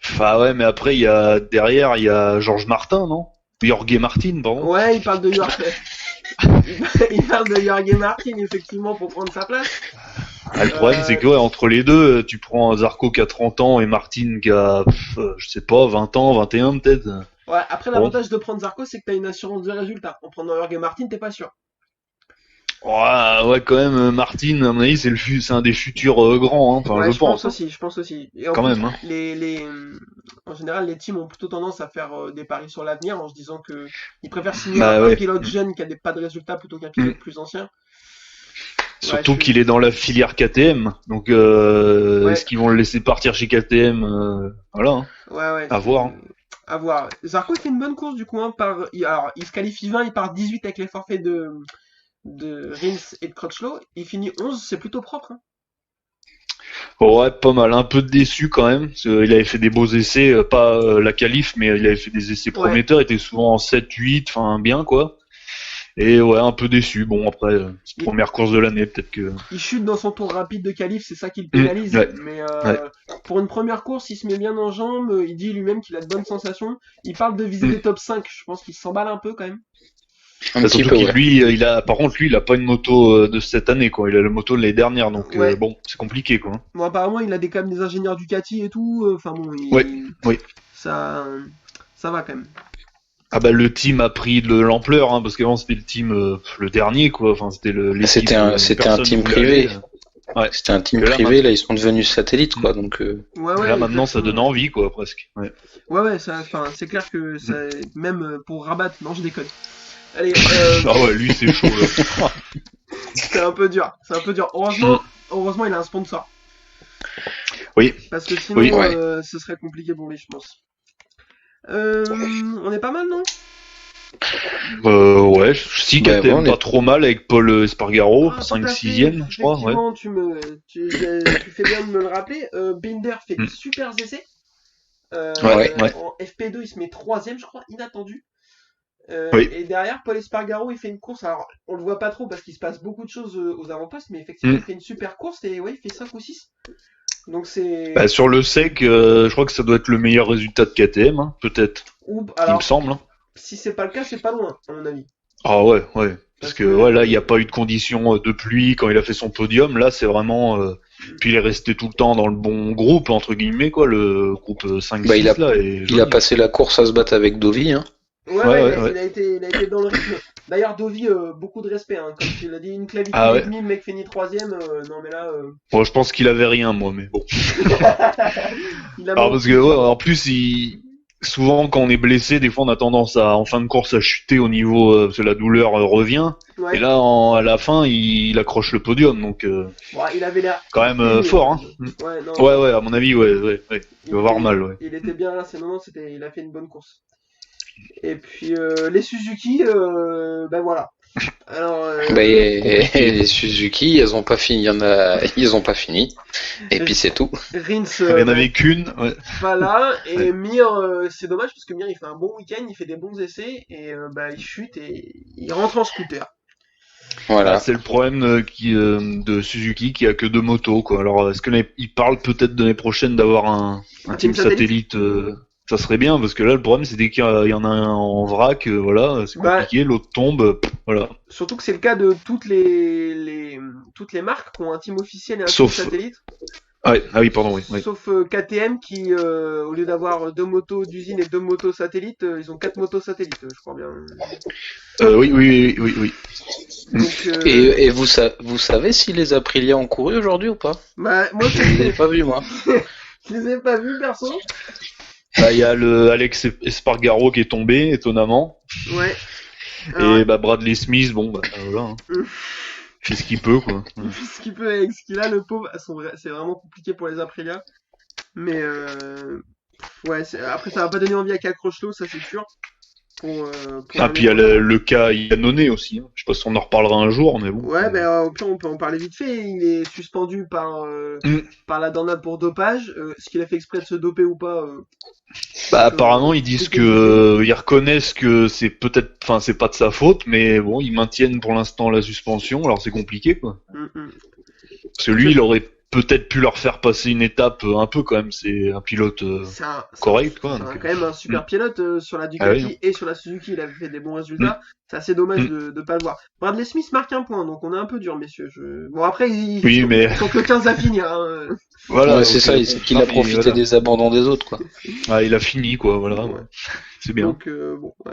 Enfin, ouais, mais après, derrière, il y a Georges Martin, non? Jorge Martin, pardon. Ouais, il parle de Jorge. Il parle de Jorge Martin, effectivement, pour prendre sa place. Ah, le problème, c'est que, ouais, entre les deux, tu prends Zarco qui a 30 ans et Martin qui a, je sais pas, 20 ans, 21 peut-être. Ouais, après, l'avantage de prendre Zarco, c'est que t'as une assurance de résultat. En prenant Jorge Martin, t'es pas sûr. Ouais, quand même, Martin, à mon avis, c'est un des futurs grands, hein. Enfin, ouais, je pense. Je pense aussi. Et en quand plus, même, hein. En général, les teams ont plutôt tendance à faire des paris sur l'avenir en se disant que ils préfèrent signer Bah, un ouais. pilote jeune qui a pas de résultats plutôt qu'un pilote plus ancien. Surtout Ouais, qu'il est dans la filière KTM, donc est-ce qu'ils vont le laisser partir chez KTM Voilà, hein. Ouais, À voir. À voir. Zarco fait une bonne course du coup. Alors, il se qualifie 20, il part 18 avec les forfaits de Rins et de Crutchlow. Il finit 11, c'est plutôt propre. Hein. Ouais, pas mal. Un peu déçu quand même. Parce qu'il avait fait des beaux essais, pas la qualif, mais il avait fait des essais prometteurs. Il était souvent en 7-8, enfin bien quoi. Et ouais, un peu déçu. Bon, après, première course de l'année, peut-être que... Il chute dans son tour rapide de qualif, c'est ça qui le pénalise. Ouais. Mais pour une première course, il se met bien en jambes. Il dit lui-même qu'il a de bonnes sensations. Il parle de viser les top 5. Je pense qu'il s'emballe un peu quand même. Surtout qu'il lui, par contre, lui, il a pas une moto de cette année, quoi. Il a la moto de l'année dernière, donc bon, c'est compliqué, quoi. Bon, apparemment, il a quand même des ingénieurs Ducati et tout. Enfin bon, oui. Ça va quand même. Ah bah le team a pris de l'ampleur, hein, parce qu'avant c'était le team le dernier, quoi. Enfin c'était c'était un team privé. Ouais, c'était un team privé. Là, ils sont devenus satellites, quoi. Donc. Ouais, là maintenant, ça donne envie, quoi, presque. Ouais, c'est clair que ça, même pour Rabat, non, je déconne. Allez. Ah ouais, lui c'est chaud. Là. C'est un peu dur. Heureusement, il a un sponsor. Oui. Parce que sinon, ce serait compliqué pour lui, je pense. On est pas mal, non? Ouais, si KTM pas trop mal avec Paul Espargaro, 5-6ème, je crois. Ouais. Tu fais bien de me le rappeler. Binder fait des super essais. En FP2, il se met 3ème, je crois, inattendu. Et derrière, Paul Espargaro, il fait une course. Alors, on le voit pas trop parce qu'il se passe beaucoup de choses aux avant-postes, mais effectivement, il fait une super course et il fait 5 ou 6. Donc c'est. Bah, sur le sec, je crois que ça doit être le meilleur résultat de KTM, hein, peut-être. Il me semble. Hein. Si c'est pas le cas, c'est pas loin, à mon avis. Ah ouais. Parce que là, il n'y a pas eu de conditions de pluie quand il a fait son podium. Là, c'est vraiment. Puis il est resté tout le temps dans le bon groupe, entre guillemets, quoi, le groupe 5-6 là. Il a passé la course à se battre avec Dovi, hein. Ouais. Il a été dans le rythme. D'ailleurs, Dovi, beaucoup de respect, hein. Comme tu l'as dit, une clavicule et demie, le mec finit 3ème. Non, mais là. Moi, je pense qu'il avait rien, moi, mais bon. Alors, parce que, en plus, souvent, quand on est blessé, des fois, on a tendance en fin de course à chuter au niveau, parce que la douleur revient. Ouais. Et là, à la fin, il accroche le podium, donc. Il avait l'air. Quand même fort, hein. Ouais, à mon avis, ouais. Il va avoir mal, ouais. Il était bien là, il a fait une bonne course. Et puis les Suzuki, voilà. Alors, les Suzuki, ils ont pas fini. Ils ont pas fini. Et puis c'est tout. Rins, il y en avait qu'une. Ouais. Voilà. Et Mir, c'est dommage parce que Mir, il fait un bon week-end, il fait des bons essais et il chute et il rentre en scooter. Voilà. C'est le problème de Suzuki qui a que 2 motos, quoi. Alors, est-ce qu'il parle peut-être de l'année prochaine d'avoir un team satellite ça serait bien, parce que là, le problème, c'est dès qu'il y en a un en vrac, voilà, c'est compliqué, l'autre tombe, voilà. Surtout que c'est le cas de toutes les marques qui ont un team officiel et un team satellite. Ah oui, pardon, oui. Sauf KTM qui, au lieu d'avoir 2 motos d'usine et 2 motos satellites, ils ont 4 motos satellites, je crois bien. Oui. Donc, Et vous savez si les Aprilia ont couru aujourd'hui ou pas? Bah, moi, je les ai pas vus, moi. Je les ai pas vus, perso. Bah, il y a le Alex Espargaro qui est tombé, étonnamment. Ouais. Et Bradley Smith, voilà. Hein. Fait ce qu'il peut, quoi. Il fait ce qu'il peut avec ce qu'il a, le pauvre. C'est vraiment compliqué pour les Aprilia. Mais après, ça va pas donner envie à Crutchlow, ça c'est sûr. Ah, puis il y a le cas Iannone aussi. Hein. Je sais pas si on en reparlera un jour, mais bon. Ouais, au pire, on peut en parler vite fait. Il est suspendu par la Dornade pour dopage. Est-ce qu'il a fait exprès de se doper ou pas Bah, apparemment, ils disent que ils reconnaissent que c'est peut-être, enfin, c'est pas de sa faute, mais bon, ils maintiennent pour l'instant la suspension. Alors c'est compliqué, quoi. Parce que lui, il aurait peut-être pu leur faire passer une étape un peu quand même. C'est un pilote correct, quoi. C'est Donc, quand même un super pilote sur la Ducati et sur la Suzuki. Il avait fait des bons résultats. C'est assez dommage de pas le voir. Bradley Smith marque un point, donc on est un peu dur, messieurs. Bon, après, ils sont que 15 à finir. Hein. Voilà, c'est ça, c'est qu'il a profité des abandons des autres, quoi. Ah, il a fini, quoi, voilà. Ouais. C'est bien. Donc,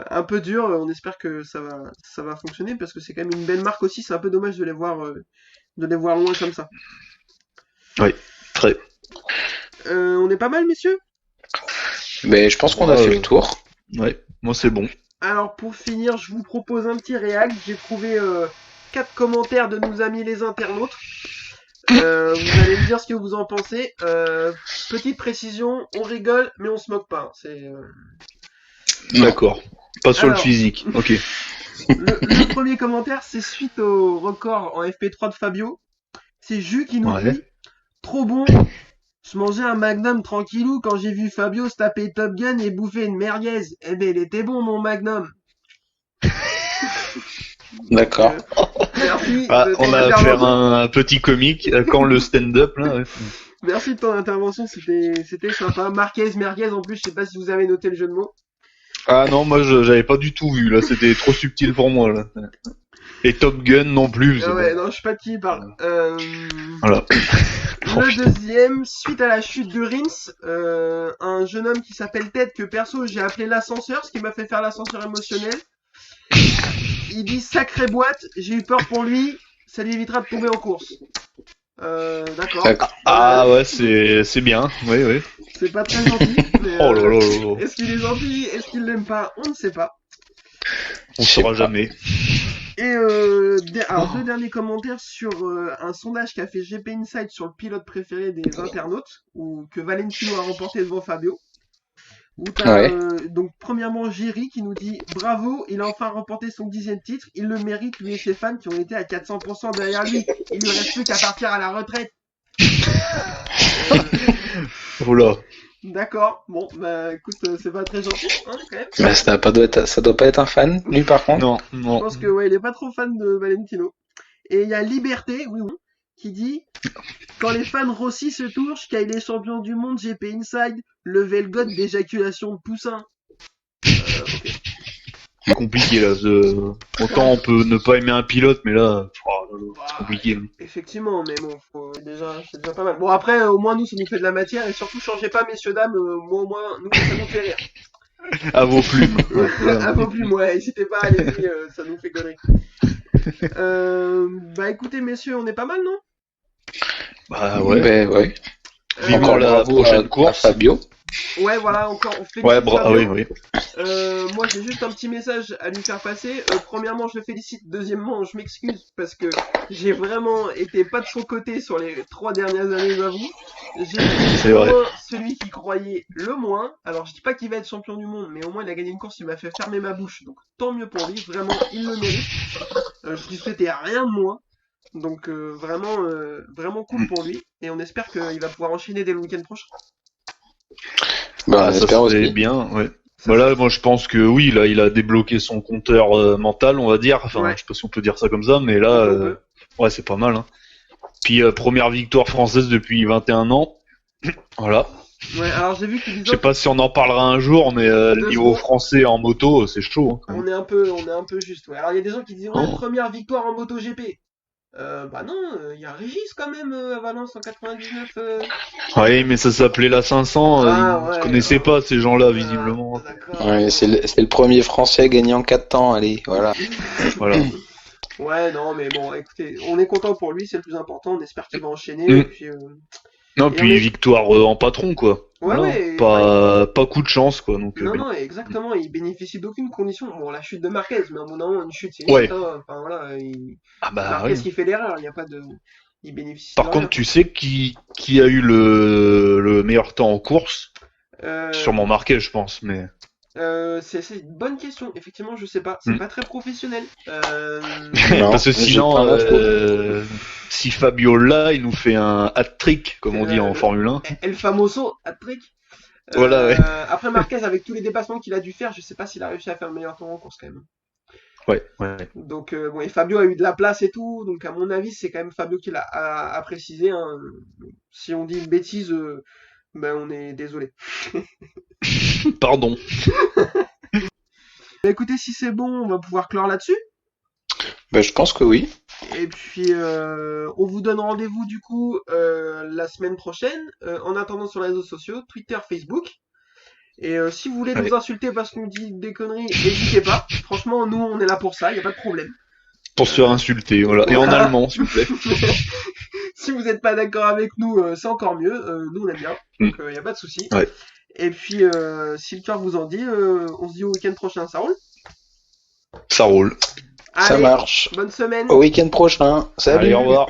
un peu dur. On espère que ça va fonctionner parce que c'est quand même une belle marque aussi. C'est un peu dommage de les voir loin comme ça. Oui, très. On est pas mal, messieurs? Mais je pense qu'on a fait le tour. Ouais, moi c'est bon. Alors, pour finir, je vous propose un petit réact. J'ai trouvé 4 commentaires de nos amis les internautes. Vous allez me dire ce que vous en pensez. Petite précision, on rigole, mais on se moque pas. D'accord. Pas sur le Alors, physique. Ok. Le premier commentaire, c'est suite au record en FP3 de Fabio. C'est Jus qui nous dit « Trop bon, je mangeais un Magnum tranquillou quand j'ai vu Fabio se taper Top Gun et bouffer une merguez. Eh ben, il était bon, mon Magnum. » D'accord. Merci. On a affaire à un petit comique quand le stand-up là. Ouais. Merci de ton intervention, c'était sympa. Marquez, merguez en plus, je sais pas si vous avez noté le jeu de mots. Ah non, moi j'avais pas du tout vu là, c'était trop subtil pour moi là. Et Top Gun non plus. Ah ouais, non, je sais pas de qui il parle. Voilà. Le deuxième, suite à la chute de Rins, un jeune homme qui s'appelle Ted, que perso j'ai appelé l'ascenseur, ce qui m'a fait faire l'ascenseur émotionnel. Il dit sacrée boîte, j'ai eu peur pour lui, ça lui évitera de tomber en course. D'accord. Ah ouais, c'est bien, oui. C'est pas très gentil, mais Oh là là là. est-ce qu'il est gentil, est-ce qu'il l'aime pas, on ne sait pas. On saura jamais. Et alors deux derniers commentaires sur un sondage qu'a fait GP Insight sur le pilote préféré des internautes, ou que Valentino a remporté devant Fabio. Où t'as, donc premièrement Jerry qui nous dit bravo, il a enfin remporté son 10e titre, il le mérite lui et ses fans qui ont été à 400% derrière lui, il lui reste plus qu'à partir à la retraite. Oula. D'accord, bon bah écoute, c'est pas très gentil hein, quand même. Bah, ça doit pas être un fan, lui par contre. Non. Je pense que ouais, il est pas trop fan de Valentino. Et il y a Liberté, oui, qui dit quand les fans Rossi se touchent, car il est champion du monde GP Inside, levez le god d'éjaculation de poussin. Ok. C'est compliqué là. Autant on peut ne pas aimer un pilote, mais là, c'est compliqué. Effectivement, mais bon, c'est déjà pas mal. Bon après, au moins nous, ça nous fait de la matière, et surtout changez pas, messieurs dames, moi au moins, nous, ça nous fait rire. À vos plumes. À vos plumes, ouais, n'hésitez pas, allez-y, ça nous fait connerie. Bah écoutez, messieurs, on est pas mal, non? Bah ouais. Ouais. Encore la prochaine course. Fabio. Ouais, voilà, encore, on fait Ouais, oui. moi, j'ai juste un petit message à lui faire passer. Premièrement, je le félicite. Deuxièmement, je m'excuse parce que j'ai vraiment été pas de son côté sur les 3 dernières années, j'avoue. J'ai été celui qui croyait le moins. Alors, je dis pas qu'il va être champion du monde, mais au moins, il a gagné une course, il m'a fait fermer ma bouche. Donc, tant mieux pour lui. Vraiment, il le mérite. Je lui souhaitais rien de moins. Donc, vraiment cool pour lui. Et on espère qu'il va pouvoir enchaîner dès le week-end prochain. Bah, ça serait bien, ouais. Voilà, moi je pense que oui, là il a débloqué son compteur mental, on va dire. Enfin, ouais. Je sais pas si on peut dire ça comme ça, mais là, ouais, c'est pas mal. Hein. Puis première victoire française depuis 21 ans. Voilà. Ouais, alors j'ai vu qu'il disait. Je sais pas si on en parlera un jour, mais le niveau français en moto, c'est chaud. Hein, on est un peu juste. Ouais. Alors il y a des gens qui disent première victoire en MotoGP. Bah non, il y a Régis quand même à Valence en 99. Oui, mais ça s'appelait la 500. Je connaissais pas ces gens-là visiblement. Ouais, c'est le premier Français à gagner en 4 temps. Allez, voilà. Voilà. Ouais, non, mais bon, écoutez, on est content pour lui, c'est le plus important. On espère qu'il va enchaîner. Et puis, non, puis victoire en patron, quoi. Ouais, voilà. Pas coup de chance, quoi. Donc, non, exactement. Il bénéficie d'aucune condition. Bon, la chute de Marquez, mais à un moment, une chute, c'est ouais. Enfin, voilà. Marquez qui fait l'erreur. Il n'y a pas de. Il bénéficie. Par contre, tu sais qui a eu le meilleur temps en course Sûrement Marquez, je pense, mais. C'est une bonne question. Effectivement, je sais pas. C'est pas très professionnel. Non, Parce que j'ai sinon, pas l'info. si Fabio là, il nous fait un hat-trick, comme on dit en Le- Formule 1. El Famoso, hat-trick. Voilà, ouais. Après Marquez, avec tous les dépassements qu'il a dû faire, je sais pas s'il a réussi à faire le meilleur temps en course quand même. Ouais. Donc bon, et Fabio a eu de la place et tout, donc à mon avis, c'est quand même Fabio qui l'a a précisé. Hein. Si on dit une bêtise, ben on est désolé. Pardon. Bah, écoutez, si c'est bon, on va pouvoir clore là-dessus. Bah, je pense que oui. Et puis, on vous donne rendez-vous du coup la semaine prochaine. En attendant sur les réseaux sociaux, Twitter, Facebook. Et si vous voulez nous insulter parce qu'on dit des conneries, n'hésitez pas. Franchement, nous, on est là pour ça, y a pas de problème. Pour se faire insulter, voilà. Et en Voilà. allemand, s'il vous plaît. Si vous n'êtes pas d'accord avec nous, c'est encore mieux. Nous, on aime bien, donc y a pas de souci. Ouais. Et puis, si le cœur vous en dit, on se dit au week-end prochain. Ça roule? Ça roule. Ça Allez, marche. bonne semaine. Au week-end prochain. Salut. Allez, au revoir.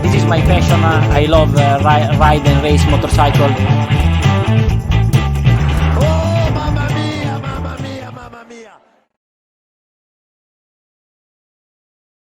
This is my passion. I love ride and race motorcycle.